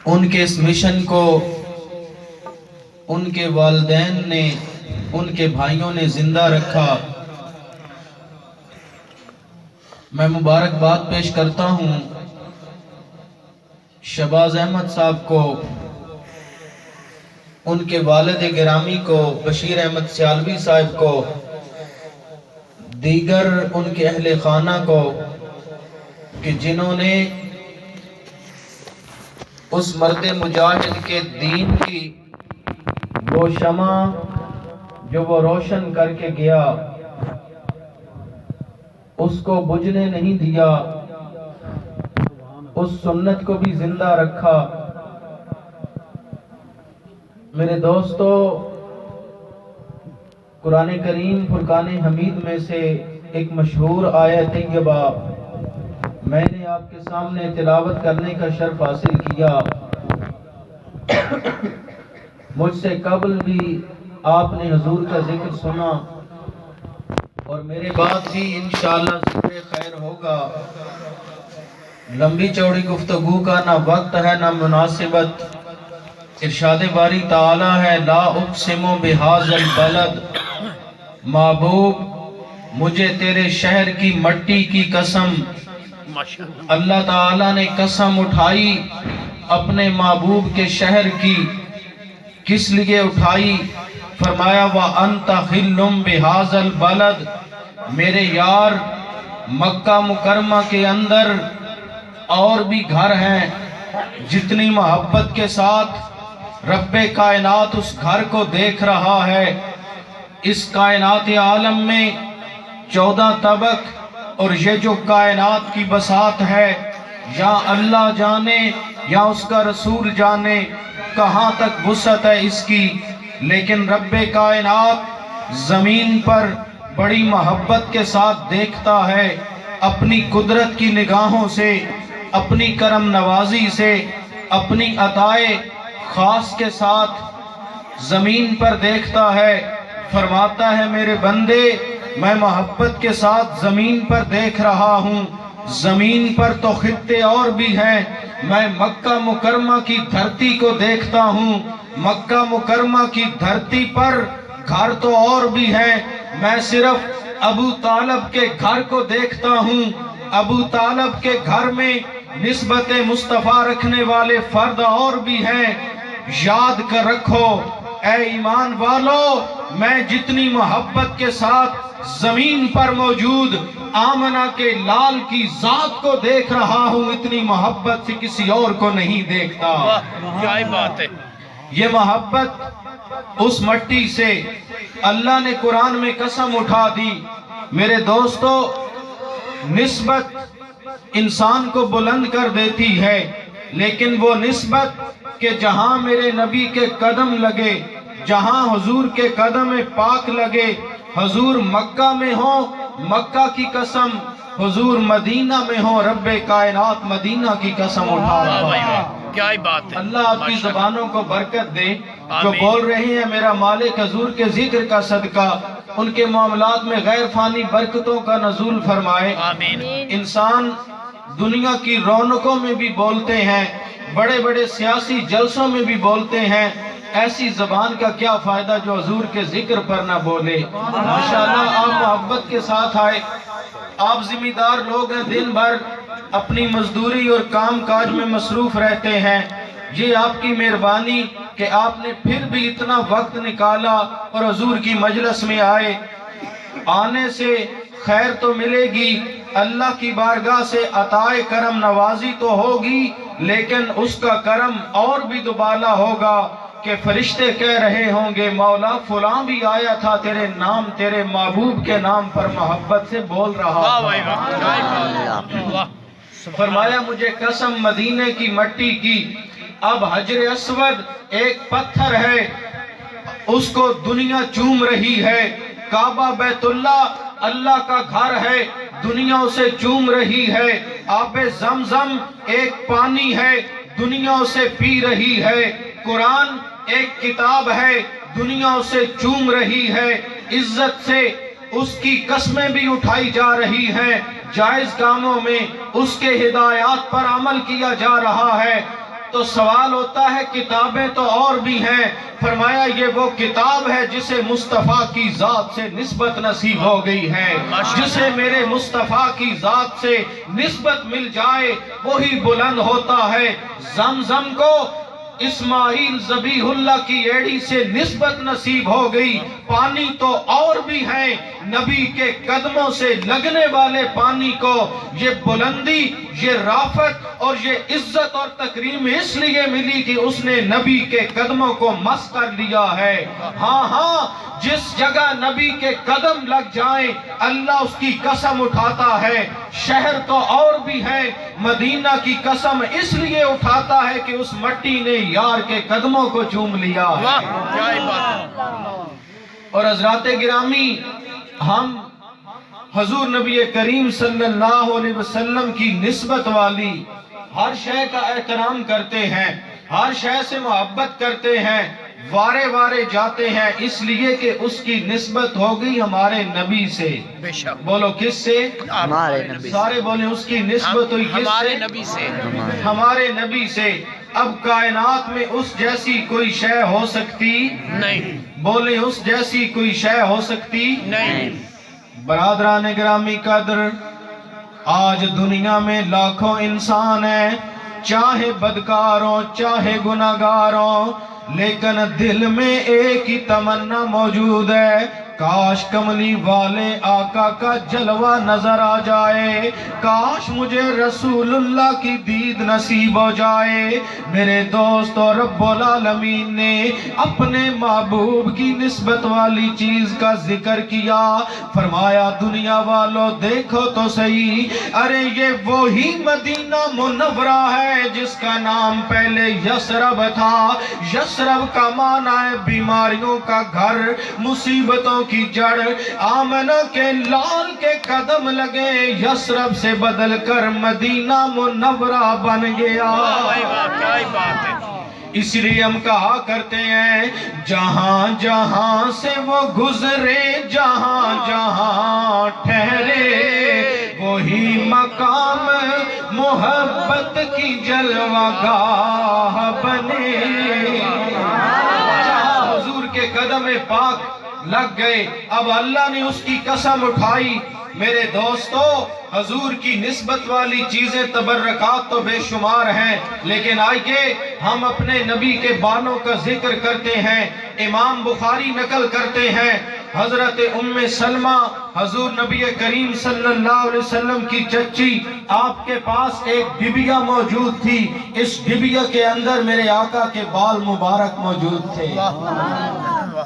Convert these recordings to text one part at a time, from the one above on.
ان کے اس مشن کو ان کے والدین نے، ان کے بھائیوں نے زندہ رکھا۔ میں مبارکباد پیش کرتا ہوں شہباز احمد صاحب کو، ان کے والد گرامی کو، بشیر احمد سیالوی صاحب کو، دیگر ان کے اہل خانہ کو، کہ جنہوں نے اس مرد مجاہد کے دین کی وہ شمع جو وہ روشن کر کے گیا اس کو بجھنے نہیں دیا، اس سنت کو بھی زندہ رکھا۔ میرے دوستو، قرآن کریم فرقان حمید میں سے ایک مشہور آیت طیبہ میں نے آپ کے سامنے تلاوت کرنے کا شرف حاصل کیا۔ مجھ سے قبل بھی آپ نے حضور کا ذکر سنا اور میرے بعد بھی انشاءاللہ ذکر خیر ہوگا۔ لمبی چوڑی گفتگو کا نہ وقت ہے نہ مناسبت۔ ارشاد باری تعالی ہے، لا اقسم بہذا البلد، محبوب مجھے تیرے شہر کی مٹی کی قسم۔ اللہ تعالیٰ نے قسم اٹھائی اپنے محبوب کے شہر کی، کس لیے اٹھائی؟ فرمایا وَأَنْتَ حِلٌّ بِهَذَا الْبَلَدِ، میرے یار مکہ مکرمہ کے اندر اور بھی گھر ہیں۔ جتنی محبت کے ساتھ رب کائنات اس گھر کو دیکھ رہا ہے، اس کائنات عالم میں 14 طبق اور یہ جو کائنات کی بساط ہے، یا اللہ جانے یا اس کا رسول جانے کہاں تک وسعت ہے اس کی، لیکن رب کائنات زمین پر بڑی محبت کے ساتھ دیکھتا ہے، اپنی قدرت کی نگاہوں سے، اپنی کرم نوازی سے، اپنی عطائے خاص کے ساتھ زمین پر دیکھتا ہے۔ فرماتا ہے میرے بندے، میں محبت کے ساتھ زمین پر دیکھ رہا ہوں۔ زمین پر تو خطے اور بھی ہیں، میں مکہ مکرمہ کی دھرتی کو دیکھتا ہوں۔ مکہ مکرمہ کی دھرتی پر گھر تو اور بھی ہیں، میں صرف ابو طالب کے گھر کو دیکھتا ہوں۔ ابو طالب کے گھر میں نسبت مصطفیٰ رکھنے والے فرد اور بھی ہیں۔ یاد کر رکھو اے ایمان والو، میں جتنی محبت کے ساتھ زمین پر موجود آمنہ کے لال کی ذات کو دیکھ رہا ہوں، اتنی محبت سے کسی اور کو نہیں دیکھتا۔ کیا بات ہے! یہ محبت اس مٹی سے اللہ نے قرآن میں قسم اٹھا دی۔ میرے دوستو، نسبت انسان کو بلند کر دیتی ہے، لیکن وہ نسبت کہ جہاں میرے نبی کے قدم لگے، جہاں حضور کے قدم پاک لگے، حضور مکہ میں ہو مکہ کی قسم، حضور مدینہ میں ہو رب کائنات مدینہ کی قسم اٹھا رہا ہے۔ کیا بات ہے! اللہ آپ کی زبانوں کو برکت دے، جو بول رہے ہیں میرا مالک حضور کے ذکر کا صدقہ ان کے معاملات میں غیر فانی برکتوں کا نزول فرمائے۔ آمین۔ انسان دنیا کی رونقوں میں بھی بولتے ہیں، بڑے بڑے سیاسی جلسوں میں بھی بولتے ہیں، ایسی زبان کا کیا فائدہ جو حضور کے ذکر پر نہ بولے۔ ماشاءاللہ آپ محبت کے ساتھ آئے، آپ ذمہ دار لوگ ہیں، دن بھر اپنی مزدوری اور کام کاج میں مصروف رہتے ہیں۔ یہ آپ کی مہربانی کہ آپ نے پھر بھی اتنا وقت نکالا اور حضور کی مجلس میں آئے۔ آنے سے خیر تو ملے گی، اللہ کی بارگاہ سے عطائے کرم نوازی تو ہوگی، لیکن اس کا کرم اور بھی دوبالا ہوگا کہ فرشتے کہہ رہے ہوں گے مولا فلاں بھی آیا تھا تیرے نام، تیرے محبوب کے نام پر محبت سے بول رہا تھا۔ فرمایا مجھے قسم مدینے کی مٹی کی، اب حجر اسود ایک پتھر ہے، اس کو دنیا چوم رہی ہے۔ کعبہ بیت اللہ اللہ کا گھر ہے، دنیا اسے چوم رہی ہے۔ آب زمزم ایک پانی ہے، دنیا اسے پی رہی ہے۔ قرآن ایک کتاب ہے، دنیا اسے چوم رہی ہے۔ عزت سے اس کی قسمیں بھی اٹھائی جا رہی ہیں، جائز کاموں میں اس کے ہدایات پر عمل کیا جا رہا ہے۔ تو سوال ہوتا ہے کتابیں تو اور بھی ہیں، فرمایا یہ وہ کتاب ہے جسے مصطفیٰ کی ذات سے نسبت نصیب ہو گئی ہے، جسے میرے مصطفیٰ کی ذات سے نسبت مل جائے وہی بلند ہوتا ہے۔ زمزم کو اسماعیل ذبیح اللہ کی ایڑی سے نسبت نصیب ہو گئی، پانی تو اور بھی ہیں، نبی کے قدموں سے لگنے والے پانی کو یہ بلندی، یہ رافت اور یہ عزت اور تکریم اس لیے ملی کہ اس نے نبی کے قدموں کو مس کر لیا ہے۔ ہاں ہاں، جس جگہ نبی کے قدم لگ جائیں اللہ اس کی قسم اٹھاتا ہے۔ شہر تو اور بھی ہے، مدینہ کی قسم اس لیے اٹھاتا ہے کہ اس مٹی نے یار کے قدموں کو چوم لیا ہے۔ واہ کیا ہی بات ہے۔ اور حضرات گرامی، ہم حضور نبی کریم صلی اللہ علیہ وسلم کی نسبت والی ہر شے کا احترام کرتے ہیں، ہر شے سے محبت کرتے ہیں، وارے وارے جاتے ہیں، اس لیے کہ اس کی نسبت ہو گئی ہمارے نبی سے۔ بے شک بولو کس سے؟ ہمارے نبی سے۔ سارے بولیں اس کی نسبت ہوئی کس ہمارے سے؟ نبی سے۔ ہمارے نبی سے۔ اب کائنات میں اس جیسی کوئی شے ہو سکتی؟ نہیں بولیں اس جیسی کوئی شے ہو سکتی؟ نہیں۔ برادران گرامی قدر، آج دنیا میں لاکھوں انسان ہیں، چاہے بدکاروں چاہے گناہگاروں، لیکن دل میں ایک ہی تمنا موجود ہے، کاش کملی والے آقا کا جلوہ نظر آ جائے، کاش مجھے رسول اللہ کی دید نصیب ہو جائے۔ میرے دوستو، رب العالمین نے اپنے محبوب کی نسبت والی چیز کا ذکر کیا، فرمایا دنیا والو دیکھو تو صحیح، ارے یہ وہی مدینہ منورہ ہے جس کا نام پہلے یثرب تھا۔ یثرب کا معنی ہے بیماریوں کا گھر، مصیبتوں کی جڑ۔ آمنہ کے لال کے قدم لگے، یثرب سے بدل کر مدینہ منورہ بن گیا۔ واہ کیا ہی بات ہے۔ اس لیے ہم کہا کرتے ہیں جہاں جہاں سے وہ گزرے، جہاں جہاں ٹھہرے، وہی مقام محبت کی جلوہ گاہ بنے۔ جہاں حضور کے قدم پاک لگ گئے، اب اللہ نے اس کی قسم اٹھائی۔ میرے دوستو، حضور کی نسبت والی چیزیں تبرکات تو بے شمار ہیں، لیکن آئیے ہم اپنے نبی کے بانوں کا ذکر کرتے ہیں۔ امام بخاری نقل کرتے ہیں، حضرت ام سلمہ حضور نبی کریم صلی اللہ علیہ وسلم کی چچی، آپ کے پاس ایک ڈبیا موجود تھی، اس ڈبیا کے اندر میرے آقا کے بال مبارک موجود تھے۔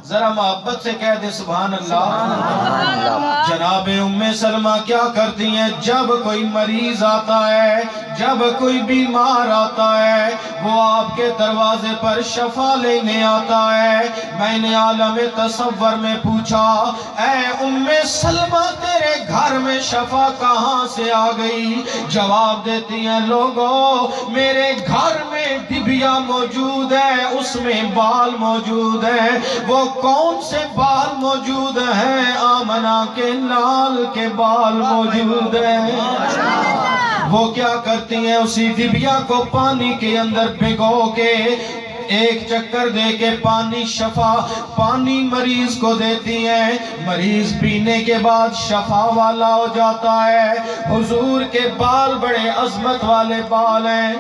ذرا محبت سے کہہ دے سبحان اللہ۔ جناب ام سلمہ کیا کرتی ہیں؟ جب کوئی مریض آتا ہے، جب کوئی بیمار آتا ہے، وہ آپ کے دروازے پر شفا لینے آتا ہے۔ میں نے عالم تصور میں پوچھا، اے ام سلمہ تیرے گھر میں شفا کہاں سے آ گئی؟ جواب دیتی ہیں، لوگوں میرے گھر میں ڈبیا موجود ہے، اس میں بال موجود ہے۔ وہ کون سے بال موجود ہیں؟ آمنہ کے لال کے بال موجود ہیں۔ وہ کیا کرتی ہیں؟ اسی ڈبیا کو پانی کے اندر بھگو کے ایک چکر دے کے پانی مریض کو دیتی ہیں، مریض پینے کے بعد شفا والا ہو جاتا ہے۔ حضور کے بال بڑے عظمت والے بال ہیں۔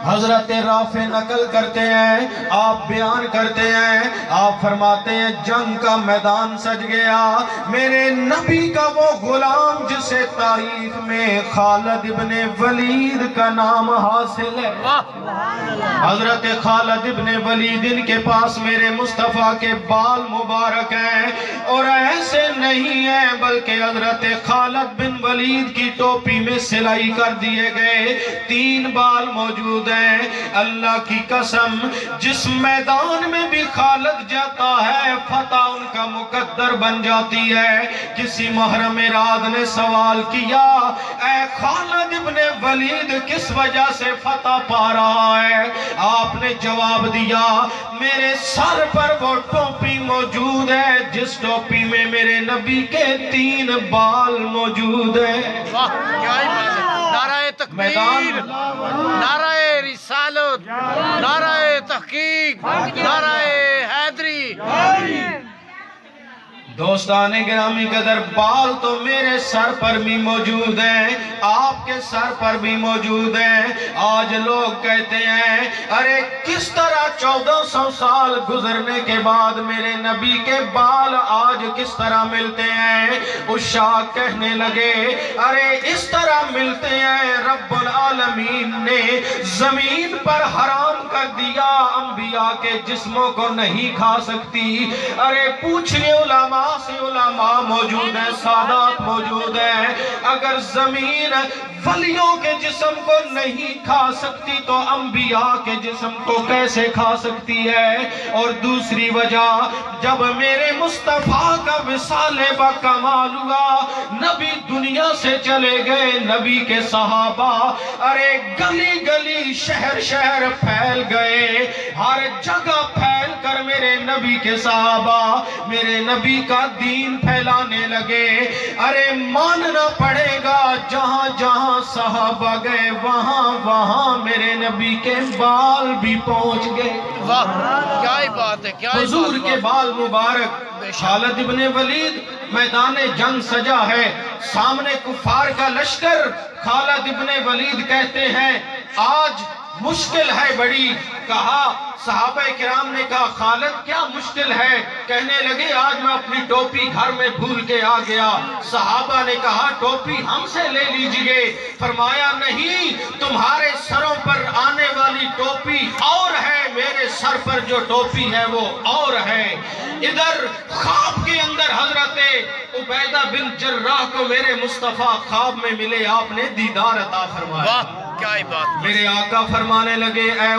حضرت رافع نقل کرتے ہیں، آپ بیان کرتے ہیں، آپ فرماتے ہیں جنگ کا میدان سج گیا، میرے نبی کا وہ غلام جسے تاریخ میں خالد ابن ولید کا نام حاصل ہے، حضرت خالد ابن ولید، ان کے پاس میرے مصطفیٰ کے بال مبارک ہیں، اور ایسے نہیں ہیں بلکہ حضرت خالد بن ولید کی ٹوپی میں سلائی کر دیے گئے 3 بال موجود ہیں۔ اللہ کی قسم، جس میدان میں بھی خالد جاتا ہے فتح ان کا مقدر بن جاتی ہے۔ کسی محرم راد نے سوال کیا، اے خالد ابن ولید کس وجہ سے فتح پا رہا ہے؟ آپ نے جواب دیا، میرے سر پر وہ ٹوپی موجود ہے جس ٹوپی میں میرے نبی کے 3 بال موجود ہیں۔ واہ کیا ہی بات ہے۔ نعرہ تکبیر۔ تکبیر نعرہ رسالت نعرہ تحقیق نعرہ حیدری دوستان گرامی قدر، بال تو میرے سر پر بھی موجود ہیں، آپ کے سر پر بھی موجود ہیں۔ آج لوگ کہتے ہیں ارے کس طرح 1400 سال گزرنے کے بعد میرے نبی کے بال آج کس طرح ملتے ہیں؟ عشاق کہنے لگے ارے اس طرح ملتے ہیں، رب العالمین نے زمین پر حرام کر دیا، انبیاء کے جسموں کو نہیں کھا سکتی۔ ارے پوچھئے علماء سے، علماء موجود ہیں، سادات موجود ہیں، اگر زمین ولیوں کے جسم کو نہیں کھا سکتی تو انبیاء کے جسم کو کیسے کھا سکتی ہے؟ اور دوسری وجہ، جب میرے مصطفیٰ کا وصال با کمال ہوا، نبی دنیا سے چلے گئے، نبی کے صحابہ ارے گلی گلی شہر شہر پھیل گئے، ہر جگہ پھیل کر میرے نبی کے صحابہ میرے نبی کا دین پھیلانے لگے۔ ارے ماننا پڑے گا، جہاں جہاں صحابہ گئے وہاں وہاں میرے نبی کے بال بھی پہنچ گئے۔ واہ کیا ہی بات ہے، کیا ہی حضور بات کے ہے۔ بال مبارک۔ خالد ابن ولید میدان جنگ سجا ہے، سامنے کفار کا لشکر۔ خالد ابن ولید کہتے ہیں آج مشکل ہے بڑی۔ کہا، صحابہ کرام نے کہا خالد کیا مشکل ہے؟ کہنے لگے آج میں اپنی ٹوپی گھر میں بھول کے آ گیا۔ صحابہ نے کہا ٹوپی ہم سے لے لیجئے۔ فرمایا نہیں، تمہارے سروں پر آنے والی ٹوپی اور ہے، میرے سر پر جو ٹوپی ہے وہ اور ہے۔ ادھر خواب کے اندر حضرت عبیدہ بن جراح کو میرے مصطفیٰ خواب میں ملے، آپ نے دیدار عطا فرمایا۔ واہ کیا ہی بات ہے۔ میرے آقا فرمانے لگے اے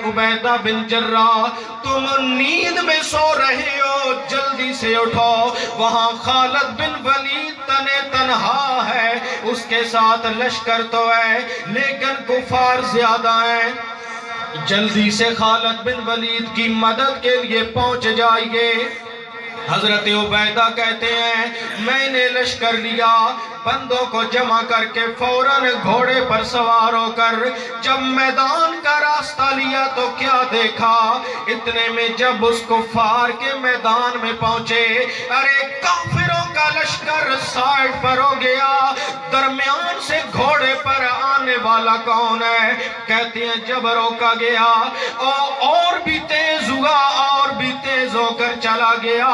عبیدہ بن جراح، تم نیند میں سو رہے ہو، جلدی سے اٹھو۔ وہاں خالد بن ولید تنے تنہا ہے، اس کے ساتھ لشکر تو ہے لیکن کفار زیادہ ہیں۔ جلدی سے خالد بن ولید کی مدد کے لیے پہنچ جائیے۔ حضرت عبیدہ کہتے ہیں میں نے لشکر لیا، بندوں کو جمع کر کے فوراً گھوڑے پر سوار ہو کر جب میدان کا راستہ لیا تو کیا دیکھا؟ اتنے میں جب اس کفار کے میدان میں پہنچے، ارے کافروں کا لشکر سائیڈ پر ہو گیا، درمیان سے گھوڑے پر آنے والا کون ہے؟ کہتے ہیں جب روکا گیا اور بھی تیز ہوا، اور بھی تیز ہو کر چلا گیا،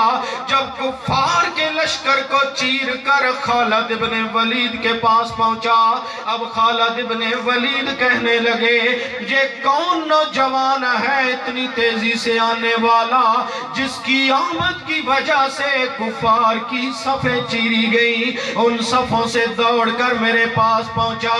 جب کفار کے لشکر کو چیر کر خالد ابن ولید کے پاس پہنچا۔ اب خالد ابن ولید کہنے لگے یہ کون نوجوان ہے اتنی تیزی سے آنے والا، جس کی آمد کی وجہ سے کفار کی صفیں چیری گئی؟ ان صفوں سے دوڑ کر میرے پاس پہنچا،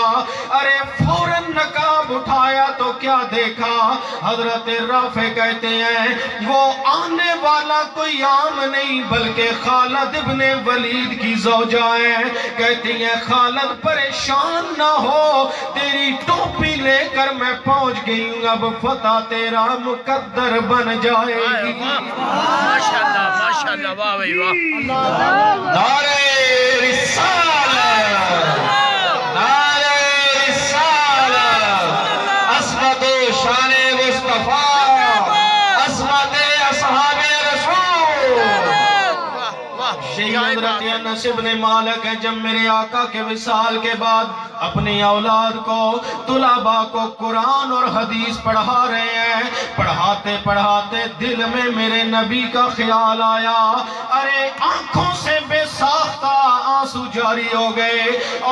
ارے فوراً نقاب اٹھایا تو کیا دیکھا؟ حضرت رافع کہتے ہیں وہ آنے والا کوئی عام نہیں بلکہ خالد ابن ولید کی زوجہ ہے۔ کہتی ہیں خالد پریشان نہ ہو، تیری ٹوپی لے کر میں پہنچ گئی ہوں، اب فتح تیرا مقدر بن جائے گی۔ ماشاءاللہ ماشاءاللہ، واہ بھائی واہ۔ نعرہ رسالت، نعرہ رسالت، عصمت و شان مصطفیٰ، عصمت اصحاب رسول۔ کیا ہی بات حضرت انس بن مالک ہے، جب میرے آقا کے وصال کے بعد اپنی اولاد کو، طلباء کو قرآن اور حدیث پڑھا رہے ہیں، پڑھاتے پڑھاتے دل میں میرے نبی کا خیال آیا، ارے آنکھوں سے بے ساختہ آنسو جاری ہو گئے،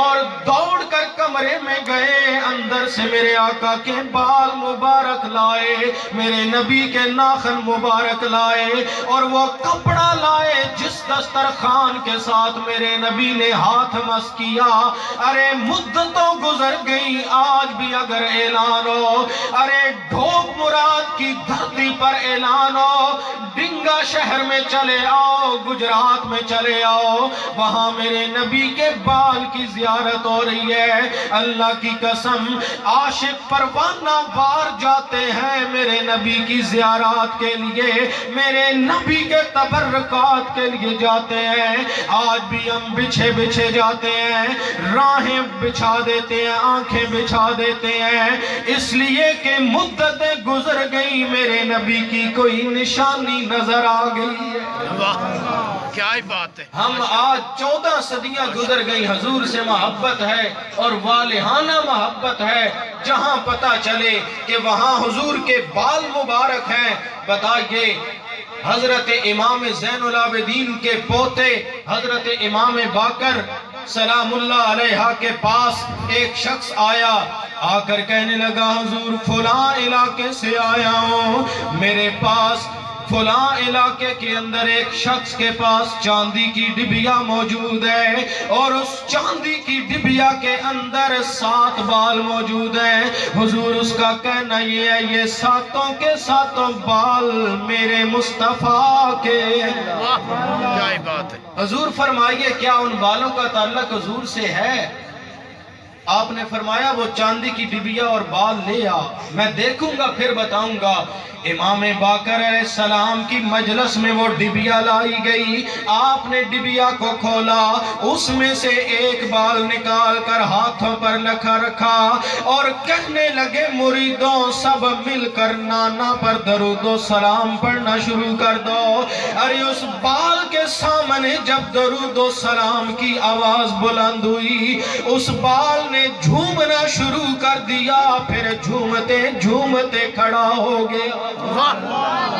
اور دوڑ کر کمرے میں گئے، اندر سے میرے آقا کے بال مبارک لائے، میرے نبی کے ناخن مبارک لائے، اور وہ کپڑا لائے جس دسترخوان کے ساتھ میرے نبی نے ہاتھ مس کیا۔ ارے مدتوں گزر گئی، آج بھی اگر اعلان ہو، ارے ڈھوک مراد کی دھرتی پر اعلان ہو، ڈنگا شہر میں چلے آؤ، گجرات میں چلے آؤ، وہاں میرے نبی کے بال کی زیارت ہو رہی ہے۔ اللہ کی قسم عاشق پروانہ وار جاتے ہیں میرے نبی کی زیارات کے لیے، میرے نبی کے تبرکات کے لیے جاتے ہیں۔ آج بھی ہم بچھے بچھے جاتے ہیں، راہیں بچھا دیتے ہیں، آنکھیں بچھا دیتے ہیں، اس لیے کہ مدتیں گزر گئی، میرے نبی کی کوئی نشانی نظر آ گئی ہے۔ واہ کیا ہی بات ہے۔ ہم آج 14 صدیاں گزر گئی، حضور سے محبت ہے اور والہانہ محبت ہے، جہاں پتہ چلے کہ وہاں حضور کے بال مبارک ہیں۔ بتائیے حضرت امام زین العابدین کے پوتے حضرت امام باقر سلام اللہ علیہ کے پاس ایک شخص آیا، آ کر کہنے لگا حضور فلاں علاقے سے آیا ہوں، میرے پاس فلاں علاقے کے اندر ایک شخص کے پاس چاندی کی ڈبیا موجود ہے، اور اس چاندی کی ڈبیا کے اندر 7 بال موجود ہیں۔ حضور اس کا کہنا یہ ہے یہ 7 کے 7 بال میرے مصطفیٰ کے ہیں۔ واہ کیا ہی بات ہے۔ حضور فرمائیے کیا ان بالوں کا تعلق حضور سے ہے؟ آپ نے فرمایا وہ چاندی کی ڈبیا اور بال لے آ، میں دیکھوں گا پھر بتاؤں گا۔ امام باقر علیہ السلام کی مجلس میں وہ ڈبیا لائی گئی، آپ نے ڈبیا کو کھولا، اس میں سے ایک بال نکال کر ہاتھوں پر رکھا اور کہنے لگے مریدوں سب مل کر نانا پر درود و سلام پڑھنا شروع کر دو۔ ارے اس بال کے سامنے جب درود و سلام کی آواز بلند ہوئی، اس بال نے جھومنا شروع کر دیا، پھر جھومتے جھومتے کھڑا ہو گیا۔ واہ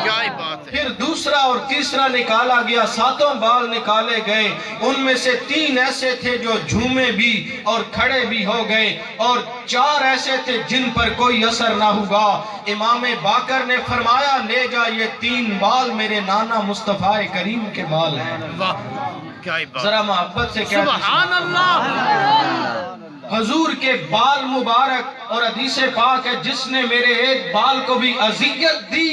کیا ہی بات ہے۔ پھر دوسرا اور تیسرا نکالا گیا، 7 بال نکالے گئے، ان میں سے 3 ایسے تھے جو جھومے بھی اور کھڑے بھی ہو گئے، اور 4 ایسے تھے جن پر کوئی اثر نہ ہوا۔ امام باقر نے فرمایا لے جا یہ 3 بال میرے نانا مصطفیٰ کریم کے بال ہیں۔ واہ کیا ہی بات۔ ذرا محبت سے کیا سبحان اللہ۔ حضور کے بال مبارک، اور حدیث پاک ہے جس نے میرے ایک بال کو بھی اذیت دی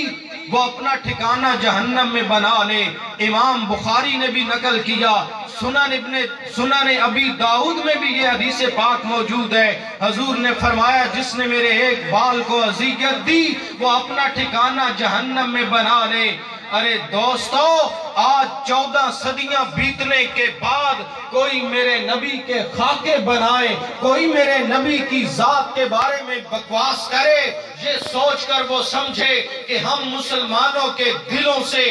وہ اپنا ٹھکانہ جہنم میں بنا لے۔ امام بخاری نے بھی نقل کیا، سنن ابی داؤد میں بھی یہ حدیث پاک موجود ہے۔ حضور نے فرمایا جس نے میرے ایک بال کو اذیت دی وہ اپنا ٹھکانہ جہنم میں بنا لے۔ ارے دوستو آج 14 صدیاں بیتنے کے بعد کوئی میرے نبی کے خاکے بنائے، کوئی میرے نبی کی ذات کے بارے میں بکواس کرے، یہ سوچ کر وہ سمجھے کہ ہم مسلمانوں کے دلوں سے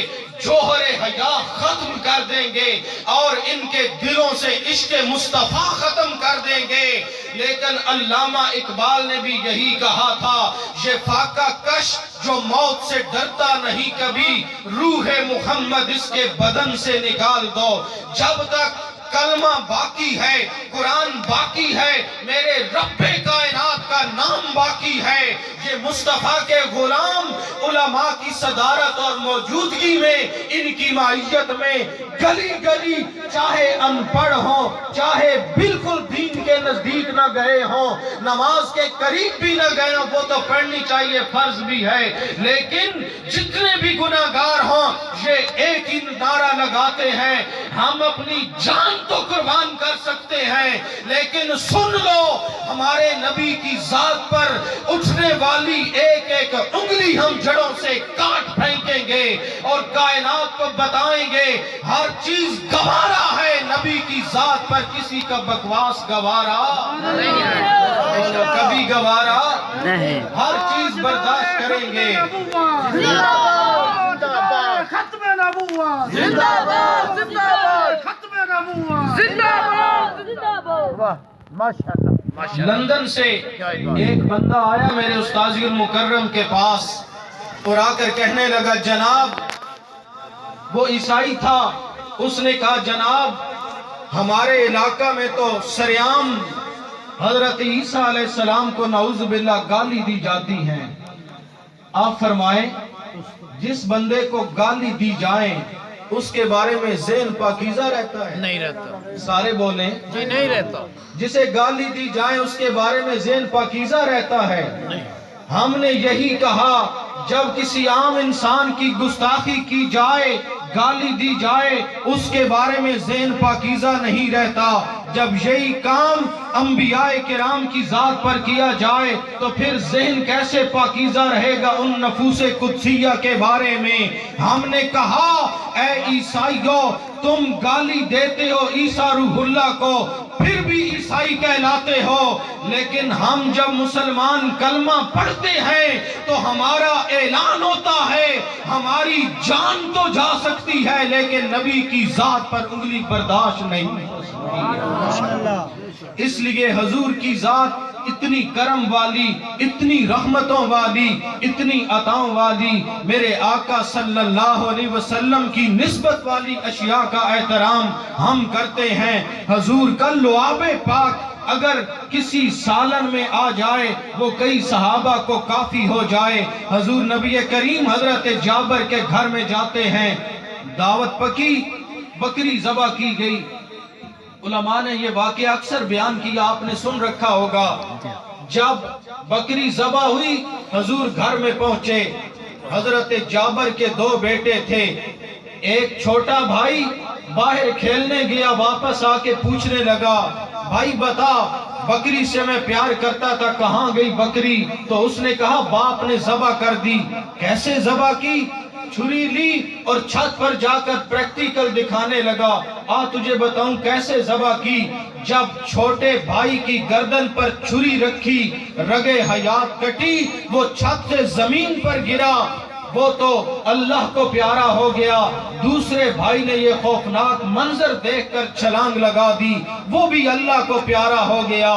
جوہر حیا ختم کر دیں گے اور ان کے دلوں سے عشق مصطفیٰ ختم کر دیں گے۔ لیکن علامہ اقبال نے بھی یہی کہا تھا، یہ فاقہ کش جو موت سے ڈرتا نہیں کبھی، روح محمد اس کے بدن سے نکال دو۔ جب تک کلمہ باقی ہے، قرآن باقی ہے، میرے رب کائنات کا نام باقی ہے، یہ مصطفیٰ کے غلام علماء کی صدارت اور موجودگی میں، ان کی معیت میں گلی گلی چاہے ان پڑھ ہوں، چاہے بالکل دین کے نزدیک نہ گئے ہوں، نماز کے قریب بھی نہ گئے ہوں، وہ تو پڑھنی چاہیے، فرض بھی ہے، لیکن جتنے بھی گناہگار ہوں یہ ایک ہی نعرہ لگاتے ہیں، ہم اپنی جان تو قربان کر سکتے ہیں لیکن سن لو ہمارے نبی کی ذات پر اٹھنے والی ایک ایک انگلی ہم جڑوں سے کاٹ پھینکیں گے اور کائنات کو بتائیں گے ہر چیز گوارا ہے، نبی کی ذات پر کسی کا بکواس گوارا کبھی گوارا نہیں، ہر چیز برداشت کریں گے۔ ختم نبوت زندہ باد، زندہ باد ختم نبوت زندہ باد، زندہ باد۔ واہ ماشاءاللہ۔ لندن سے ایک بندہ آیا میرے استاذ المکرم کے پاس اور آ کر کہنے لگا جناب، وہ عیسائی تھا، اس نے کہا جناب ہمارے علاقہ میں تو سریعام حضرت عیسیٰ علیہ السلام کو نعوذ باللہ گالی دی جاتی ہیں، آپ فرمائیں جس بندے کو گالی دی جائیں اس کے بارے میں ذہن پاکیزہ رہتا ہے؟ نہیں رہتا سارے بولیں جی، نہیں رہتا۔ جسے گالی دی جائیں اس کے بارے میں ذہن پاکیزہ رہتا ہے؟ ہم نے یہی کہا جب کسی عام انسان کی گستاخی کی جائے، گالی دی جائے، اس کے بارے میں ذہن پاکیزہ نہیں رہتا۔ جب یہی کام انبیاء کرام کی ذات پر کیا جائے تو پھر ذہن کیسے پاکیزہ رہے گا ان نفوس قدسیہ کے بارے میں۔ ہم نے کہا اے عیسائیو، تم گالی دیتے ہو عیسیٰ روح اللہ کو، پھر بھی عیسائی کہلاتے ہو، لیکن ہم جب مسلمان کلمہ پڑھتے ہیں تو ہمارا اعلان ہوتا ہے ہماری جان تو جا سکتی ہے لیکن نبی کی ذات پر انگلی برداشت نہیں ہو سکتی۔ اس لیے حضور کی ذات اتنی کرم والی، اتنی رحمتوں والی، اتنی عطاؤں والی، میرے آقا صلی اللہ علیہ وسلم کی نسبت والی اشیاء کا احترام ہم کرتے ہیں۔ حضور کا لعاب پاک اگر کسی سالن میں آ جائے وہ کئی صحابہ کو کافی ہو جائے۔ حضور نبی کریم حضرت جابر کے گھر میں جاتے ہیں، دعوت پکی، بکری ذبح کی گئی۔ علماء نے یہ واقعہ اکثر بیان کیا، آپ نے سن رکھا ہوگا۔ جب بکری ذبح ہوئی حضور گھر میں پہنچے، حضرت جابر کے 2 بیٹے تھے، ایک چھوٹا بھائی باہر کھیلنے گیا، واپس آ کے پوچھنے لگا بھائی بتا بکری سے میں پیار کرتا تھا، کہاں گئی بکری؟ تو اس نے کہا باپ نے ذبح کر دی۔ کیسے ذبح کی؟ چھری لی اور چھت پر جا کر پریکٹیکل دکھانے لگا، تجھے بتاؤں کیسے ذبح کی۔ جب چھوٹے بھائی کی گردن پر چھری رکھی، رگے حیات کٹی، وہ چھت سے زمین پر گرا، وہ تو اللہ کو پیارا ہو گیا۔ دوسرے بھائی نے یہ خوفناک منظر دیکھ کر چھلانگ لگا دی، وہ بھی اللہ کو پیارا ہو گیا۔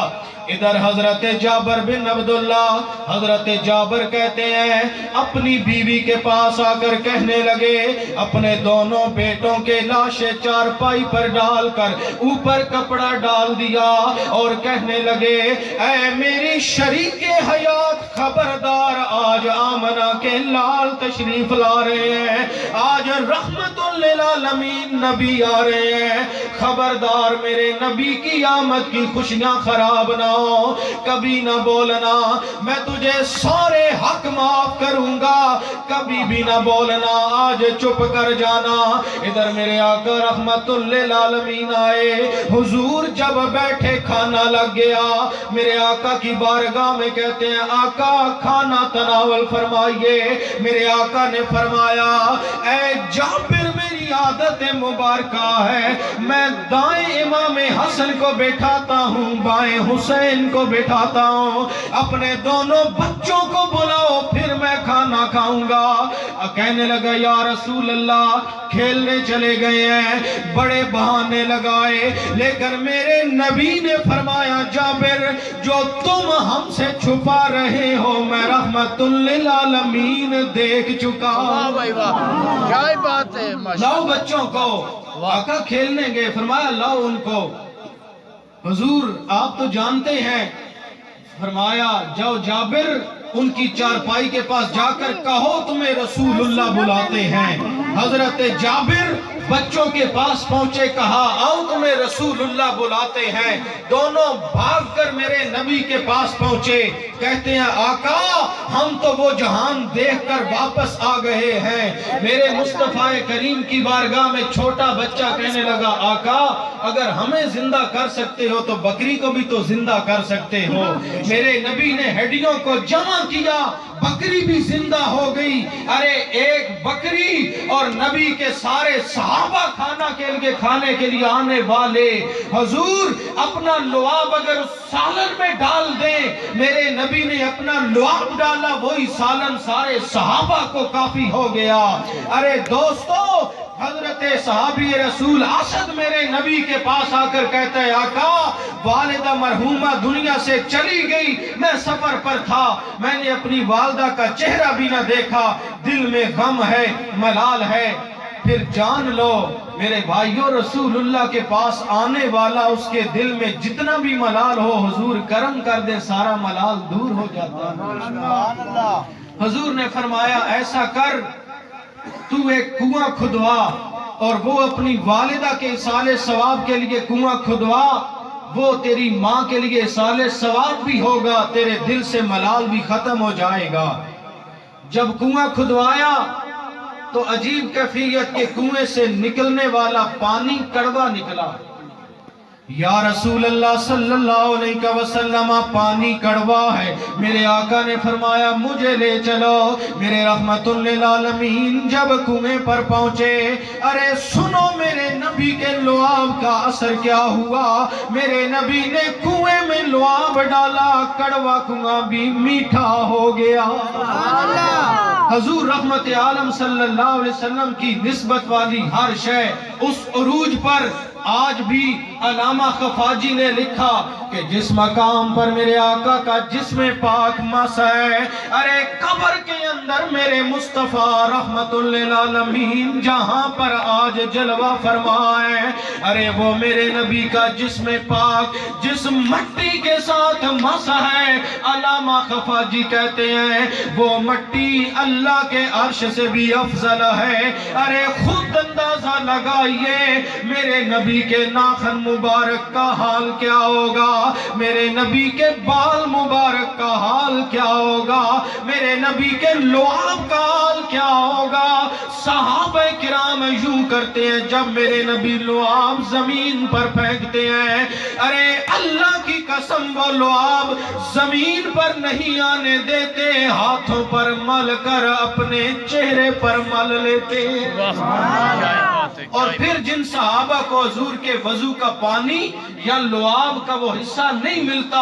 ادھر حضرت جابر بن عبداللہ، حضرت جابر کہتے ہیں اپنی بیوی کے پاس آ کر کہنے لگے، اپنے دونوں بیٹوں کے لاشیں چارپائی پر ڈال کر اوپر کپڑا ڈال دیا اور کہنے لگے اے میری شریک حیات خبردار، آج آمنہ کے لال تشریف لا رہے ہیں، آج رحمت للعالمین نبی آ رہے ہیں، خبردار میرے نبی کی آمد کی خوشیاں خراب نہ ہو، کبھی نہ بولنا، میں تجھے سارے حق معاف کروں گا، کبھی بھی نہ بولنا، آج چپ کر جانا۔ ادھر میرے آقا رحمت للعالمین آئے، حضور جب بیٹھے کھانا لگ گیا، میرے آقا کی بارگاہ میں کہتے ہیں آقا کھانا تناول فرمائیے۔ میرے آقا نے فرمایا اے جابر میری عادت مبارکہ ہے، میں دائیں امام حسن کو بیٹھاتا ہوں، بائیں حسین کو بیٹھاتا ہوں، اپنے دونوں بچوں کو بلاؤ پھر میں کھانا کھاؤں گا۔ کہنے لگا یا رسول اللہ کھیلنے چلے گئے ہیں، بڑے بہانے لگائے، لیکن میرے نبی نے فرمایا جابر جو تم ہم سے چھپا رہے ہو میں رحمت للعالمین دیکھ چکا۔ واہ بھائی واہ، کیا بات ہے، لاؤ بچوں کو، آقا کھیلنے گئے، فرمایا لاؤ ان کو۔ حضور آپ تو جانتے ہیں، فرمایا جاؤ جابر ان کی چارپائی کے پاس جا کر کہو تمہیں رسول اللہ بلاتے ہیں۔ حضرت جابر بچوں کے پاس پہنچے، کہا آؤ تمہیں رسول اللہ بلاتے ہیں۔ دونوں بھاگ کر میرے نبی کے پاس پہنچے، کہتے ہیں آقا ہم تو وہ جہان دیکھ کر واپس آ گئے ہیں۔ میرے مصطفیٰ کریم کی بارگاہ میں چھوٹا بچہ کہنے لگا آقا اگر ہمیں زندہ کر سکتے ہو تو بکری کو بھی تو زندہ کر سکتے ہو۔ میرے نبی نے ہڈیوں کو جمع کیا، بکری بھی زندہ ہو گئی۔ ارے ایک بکری اور نبی کے سارے صحابہ کھانے کے لیے آنے والے، حضور اپنا لعاب اگر اس سالن میں ڈال دیں، میرے نبی نے اپنا لعاب ڈالا، وہی سالن سارے صحابہ کو کافی ہو گیا۔ ارے دوستو حضرت صحابی رسول اسد میرے نبی کے پاس آ کر کہتا ہے آقا والدہ مرحومہ دنیا سے چلی گئی، میں سفر پر تھا، میں نے اپنی والدہ کا چہرہ بھی نہ دیکھا، دل میں غم ہے، ملال ہے۔ پھر جان لو میرے بھائیوں رسول اللہ کے پاس آنے والا اس کے دل میں جتنا بھی ملال ہو حضور کرم کر دے سارا ملال دور ہو جاتا ہے۔ حضور نے فرمایا ایسا کر تو ایک کنواں کھدوا اور وہ اپنی والدہ کے اصالِ ثواب کے لیے کنواں کھدوا، وہ تیری ماں کے لیے اصالِ ثواب بھی ہوگا، تیرے دل سے ملال بھی ختم ہو جائے گا۔ جب کنواں کھدوایا تو عجیب کیفیت کے کنویں سے نکلنے والا پانی کڑوا نکلا. یا رسول اللہ صلی اللہ علیہ وسلم پانی کڑوا ہے. میرے آقا نے فرمایا مجھے لے چلو. میرے رحمت للعالمین جب کنویں پر پہنچے، ارے سنو میرے نبی کے لعاب کا اثر کیا ہوا. میرے نبی نے کنویں میں لعاب ڈالا، کڑوا کنواں بھی میٹھا ہو گیا. حضور رحمت عالم صلی اللہ علیہ وسلم کی نسبت والی ہر شے اس عروج پر آج بھی علامہ خفاجی نے لکھا کہ جس مقام پر میرے آقا کا جسم پاک مس ہے، ارے قبر کے اندر میرے مصطفیٰ رحمت للعالمین جہاں پر آج جلوہ فرمائے، ارے وہ میرے نبی کا جسم پاک جس مٹی کے ساتھ مس ہے، علامہ خفاجی کہتے ہیں وہ مٹی اللہ کے عرش سے بھی افضل ہے. ارے خود اندازہ لگائیے میرے نبی کے ناخن مبارک کا حال کیا ہوگا، میرے نبی کے بال مبارک کا حال کیا ہوگا، میرے نبی کے لعاب کا حال کیا ہوگا. صحابہ کرام یوں کرتے ہیں جب میرے نبی لعاب زمین پر پھینکتے ہیں، ارے اللہ کی قسم وہ لعاب زمین پر نہیں آنے دیتے، ہاتھوں پر مل کر اپنے چہرے پر مل لیتے. اور پھر جن صحابہ کو حضور کے وضو کا پانی یا لعاب کا وہ حصہ نہیں ملتا،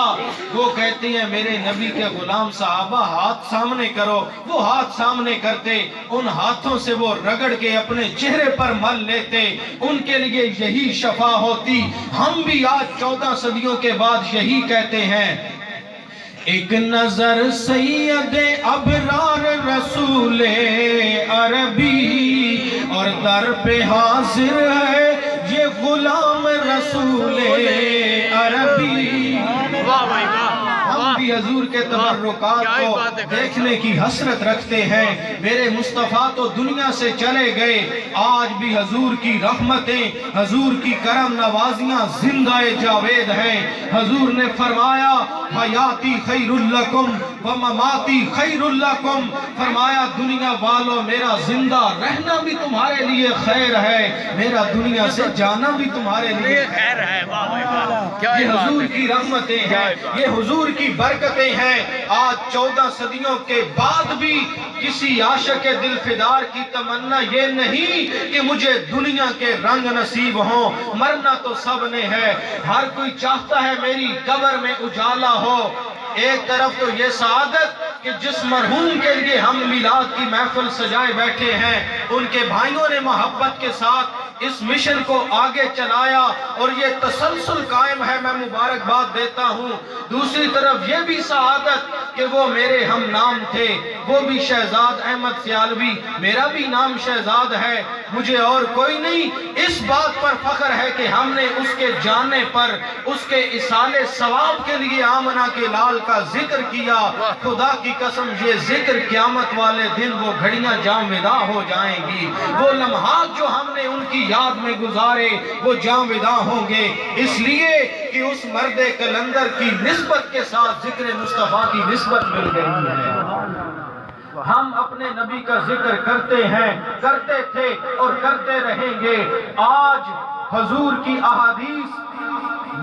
وہ کہتے ہیں میرے نبی کے غلام صحابہ ہاتھ سامنے کرو. وہ ہاتھ سامنے کرتے، ان ہاتھوں سے وہ رگڑ کے اپنے چہرے پر مل لیتے، ان کے لیے یہی شفا ہوتی. ہم بھی آج 14 صدیوں کے بعد یہی کہتے ہیں. ایک نظر سید ابرار رسول عربی اور در پہ حاضر ہے یہ غلام رسول عربی. ہم بھی حضور کے تبرکات کو دیکھنے کی حسرت رکھتے ہیں. میرے مصطفیٰ تو دنیا سے چلے گئے، آج بھی حضور کی رحمتیں، حضور کی کرم نوازیاں زندہ جاوید ہیں. حضور نے فرمایا حیاتی خیر لکم ومماتی خیر لکم، فرمایا دنیا والوں میرا زندہ رہنا بھی تمہارے لیے خیر ہے، میرا دنیا سے جانا بھی تمہارے لیے خیر ہے. یہ حضور کی رحمتیں ہیں، یہ حضور کی برکتیں ہیں. آج 14 صدیوں کے بعد بھی کسی عاشق دل فدار کی تمنا یہ نہیں کہ مجھے دنیا کے رنگ نصیب ہوں. مرنا تو سب نے ہے، ہر کوئی چاہتا ہے میری قبر میں اجالا ہو. ایک طرف تو یہ سعادت کہ جس مرحوم کے لیے ہم میلاد کی محفل سجائے بیٹھے ہیں، ان کے بھائیوں نے محبت کے ساتھ اس مشن کو آگے چلایا اور یہ تسلسل قائم ہے، میں مبارکباد دیتا ہوں. دوسری طرف یہ بھی سعادت کہ وہ میرے ہم نام تھے، وہ بھی شہزاد احمد سیالوی، میرا بھی نام شہزاد ہے، مجھے اور کوئی نہیں. اس بات پر فخر ہے کہ ہم نے اس کے جانے پر اس کے اصال ثواب کے لیے آمنہ کے لال کا ذکر کیا. خدا کی قسم یہ ذکر قیامت والے دن وہ گھڑیاں جام ودا ہو جائیں گی، وہ لمحات جو ہم نے ان کی یاد میں گزارے وہ جام ودا ہوں گے، اس لیے کہ اس مرد کلندر کی نسبت کے ساتھ ذکر مصطفیٰ کی نسبت مل گئی ہے. ہم اپنے نبی کا ذکر کرتے ہیں، کرتے تھے اور کرتے رہیں گے. آج حضور کی احادیث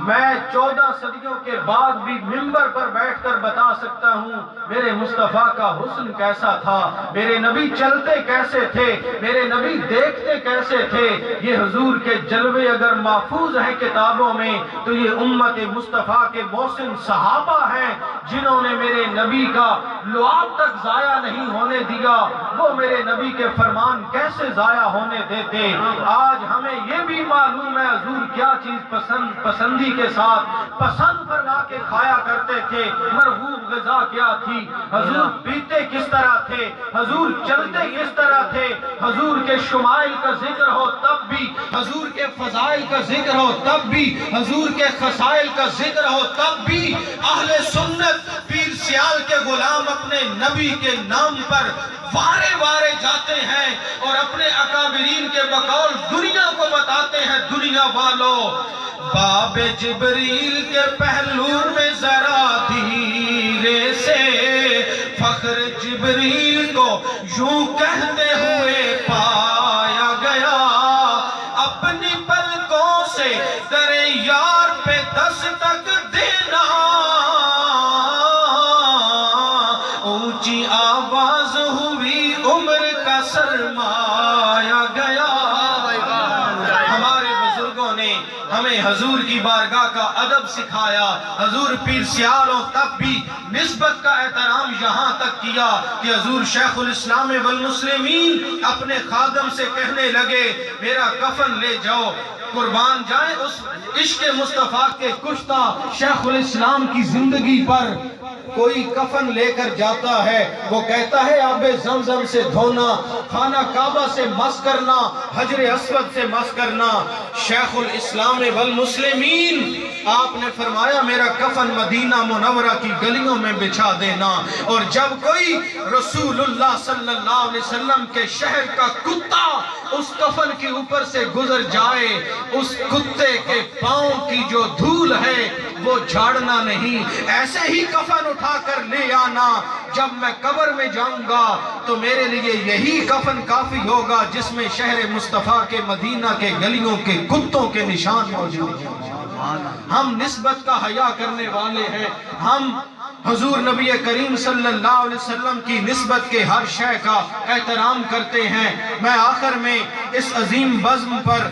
میں 14 صدیوں کے بعد بھی منبر پر بیٹھ کر بتا سکتا ہوں میرے مصطفیٰ کا حسن کیسا تھا، میرے نبی چلتے کیسے تھے، میرے نبی دیکھتے کیسے تھے. یہ حضور کے جلوے اگر محفوظ ہیں کتابوں میں تو یہ امت مصطفیٰ کے محسن صحابہ ہیں جنہوں نے میرے نبی کا لعاب تک ضائع نہیں ہونے دیا. وہ میرے نبی کے فرمان کیسے ضائع ہونے دیتے. آج ہمیں یہ بھی معلوم ہے حضور کیا چیز پسندی کے ساتھ پسند فرما کے کھایا کرتے تھے، مرغوب غذا کیا تھی، حضور پیتے کس طرح تھے، حضور چلتے کس طرح تھے. حضور کے شمائل کا ذکر ہو تب بھی، حضور کے فضائل کا ذکر ہو تب بھی، حضور کے خصائل کا ذکر ہو تب بھی اہل سنت پیر سیال کے غلام اپنے نبی کے نام پر وارے وارے جاتے ہیں اور اپنے اکابرین کے بقول دنیا کو بتاتے ہیں، دنیا والوں باب جبریل کے پہلو میں ذرا دھیرے سے فخر جبریل کو یوں کہتے ہوئے پایا گیا، اپنی پلکوں سے در یار پہ دستک دینا، اونچی آواز ہوئی عمر کا سرمایا گیا۔ ہمارے بزرگوں نے ہمیں حضور کی بارگاہ کا ادب سکھایا، حضور پیر سیالوں تک بھی نسبت کا احترام یہاں تک کیا کہ حضور شیخ الاسلام والمسلمین اپنے خادم سے کہنے لگے میرا کفن لے جاؤ، قربان جائیں اس عشق مصطفیٰ کے کشتہ شیخ الاسلام کی زندگی پر۔ کوئی کفن لے کر جاتا ہے، وہ کہتا ہے آب زمزم سے دھونا، خانہ کعبہ سے مس کرنا، حجر اسود سے مس کرنا۔ شیخ الاسلام والمسلمین آپ نے فرمایا میرا کفن مدینہ منورہ کی گلیوں میں بچھا دینا، اور جب کوئی رسول اللہ صلی اللہ علیہ وسلم کے شہر کا کتا اس کفن کے اوپر سے گزر جائے، اس کتے کے پاؤں کی جو دھول ہے وہ جھاڑنا نہیں، ایسے ہی کفن اٹھا کر لے آنا، جب میں قبر میں جاؤں گا تو میرے لیے یہی کفن کافی ہوگا جس میں شہر مصطفیٰ کے مدینہ کے گلیوں کے کتوں کے نشان موجود ہیں۔ ہم نسبت کا حیا کرنے والے ہیں، ہم حضور نبی کریم صلی اللہ علیہ وسلم کی نسبت کے ہر شے کا احترام کرتے ہیں۔ میں آخر میں اس عظیم بزم پر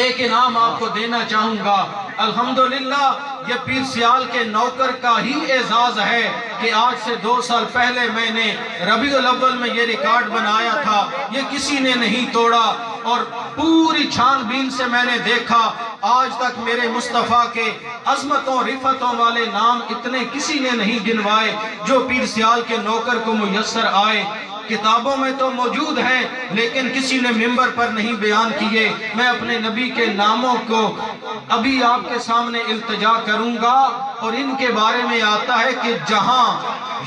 ایک انعام آپ کو دینا چاہوں گا۔ الحمدللہ یہ پیر سیال کے نوکر کا ہی اعزاز ہے کہ آج سے 2 سال پہلے میں نے ربیع الاول میں یہ ریکارڈ بنایا تھا، یہ کسی نے نہیں توڑا، اور پوری چھان بین سے میں نے دیکھا آج تک میرے مصطفیٰ کے عظمتوں رفتوں والے نام اتنے کسی نے نہیں گنوائے جو پیر سیال کے نوکر کو میسر آئے۔ کتابوں میں تو موجود ہیں لیکن کسی نے ممبر پر نہیں بیان کیے۔ میں اپنے نبی کے ناموں کو ابھی آپ کے سامنے التجا کروں گا، اور ان کے بارے میں آتا ہے کہ جہاں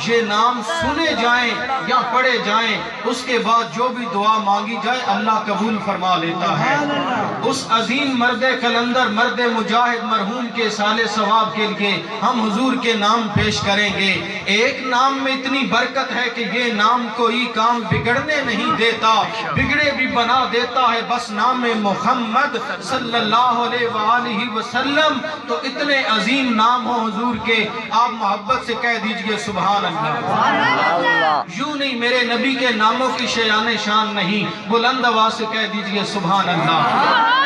یہ نام سنے جائیں یا پڑھے جائیں اس کے بعد جو بھی دعا مانگی جائے اللہ قبول فرما لیتا ہے۔ اس عظیم مرد قلندر مرد مجاہد مرحوم کے سال ثواب کے لیے ہم حضور کے نام پیش کریں گے۔ ایک نام میں اتنی برکت ہے کہ یہ نام کوئی کام بگڑنے نہیں دیتا، بگڑے بھی بنا دیتا ہے، بس نام محمد صلی اللہ علیہ وآلہ وسلم۔ تو اتنے عظیم نام ہو حضور کے، آپ محبت سے کہہ دیجئے سبحان اللہ۔ یوں نہیں، میرے نبی کے ناموں کی شیان شان نہیں، بلند آواز سے کہہ دیجئے سبحان اللہ۔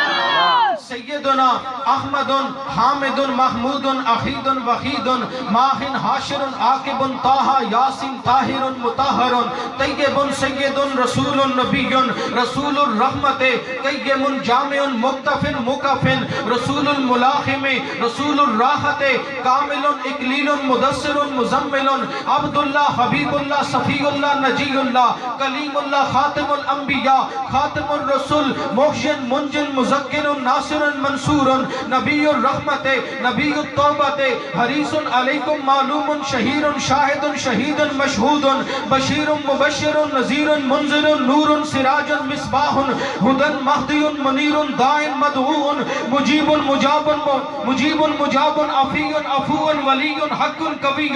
سیدنا احمد حامد محمود اخید وخید ماہن حاشر عاقب طٰہٰ یاسین طاہر مطہر طیب سید رسول نبی رسول الرحمت قیم جامع مقتفن مکفن رسول الملاحم رسول الراحت کامل اکلیل مدثر مزمل عبداللہ حبیب اللہ صفی اللہ نجی اللہ کلیم اللہ خاتم الانبیاء خاتم الرسول محسن منجن مذکر ناصر منصور نبی الرحمت نبی التوبت حریص علیکم معلوم شہیر شاہد شہید مشہود بشیر مبشر نذیر منذر نور سراج مصباح ہدی مہدی منیر داع مدعو مجیب مجاب عفی عفو ولی حق قوی